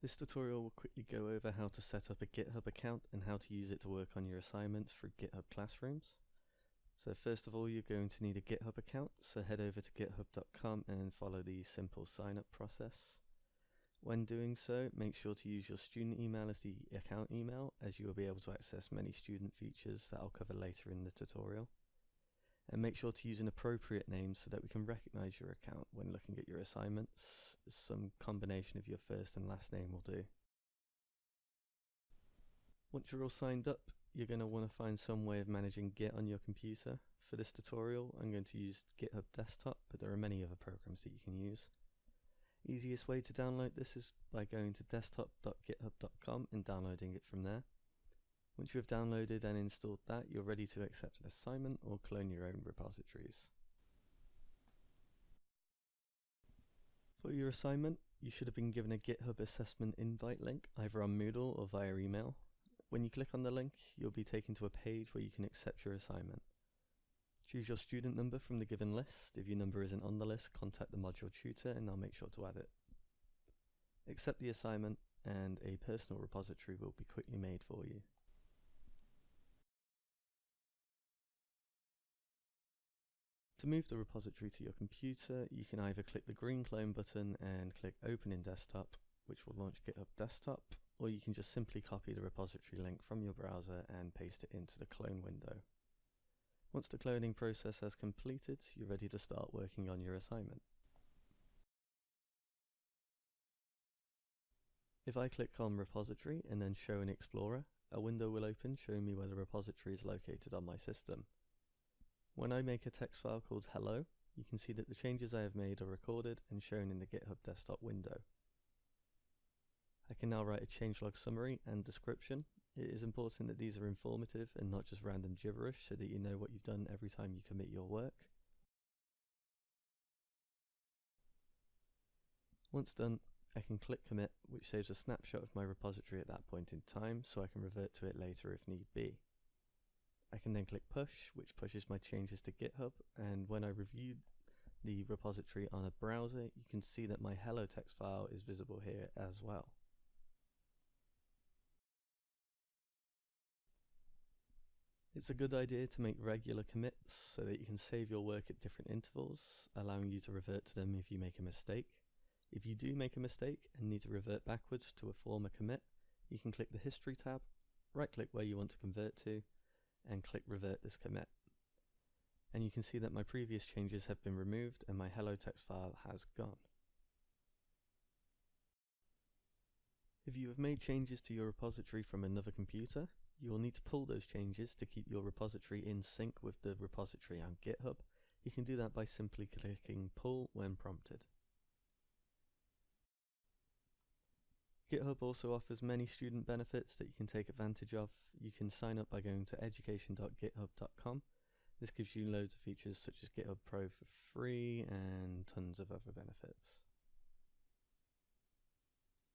This tutorial will quickly go over how to set up a GitHub account and how to use it to work on your assignments through GitHub Classrooms. So first of all, you're going to need a GitHub account, so head over to github.com and follow the simple sign up process. When doing so, make sure to use your student email as the account email, as you will be able to access many student features that I'll cover later in the tutorial. And make sure to use an appropriate name so that we can recognize your account when looking at your assignments. Some combination of your first and last name will do. Once you're all signed up, you're going to want to find some way of managing Git on your computer. For this tutorial, I'm going to use GitHub Desktop, but there are many other programs that you can use. Easiest way to download this is by going to desktop.github.com and downloading it from there. Once you have downloaded and installed that, you're ready to accept an assignment or clone your own repositories. For your assignment, you should have been given a GitHub assessment invite link, either on Moodle or via email. When you click on the link, you'll be taken to a page where you can accept your assignment. Choose your student number from the given list. If your number isn't on the list, contact the module tutor and they'll make sure to add it. Accept the assignment and a personal repository will be quickly made for you. To move the repository to your computer, you can either click the green clone button and click Open in Desktop, which will launch GitHub Desktop, or you can just simply copy the repository link from your browser and paste it into the clone window. Once the cloning process has completed, you're ready to start working on your assignment. If I click on Repository and then Show in Explorer, a window will open showing me where the repository is located on my system. When I make a text file called hello, you can see that the changes I have made are recorded and shown in the GitHub Desktop window. I can now write a changelog summary and description. It is important that these are informative and not just random gibberish, so that you know what you've done every time you commit your work. Once done, I can click commit, which saves a snapshot of my repository at that point in time, so I can revert to it later if need be. I can then click push, which pushes my changes to GitHub, and when I review the repository on a browser, you can see that my hello text file is visible here as well. It's a good idea to make regular commits so that you can save your work at different intervals, allowing you to revert to them if you make a mistake. If you do make a mistake and need to revert backwards to a former commit, you can click the History tab, right-click where you want to convert to, and click Revert this commit. And you can see that my previous changes have been removed and my hello text file has gone. If you have made changes to your repository from another computer, you will need to pull those changes to keep your repository in sync with the repository on GitHub. You can do that by simply clicking Pull when prompted. GitHub also offers many student benefits that you can take advantage of. You can sign up by going to education.github.com. This gives you loads of features such as GitHub Pro for free and tons of other benefits.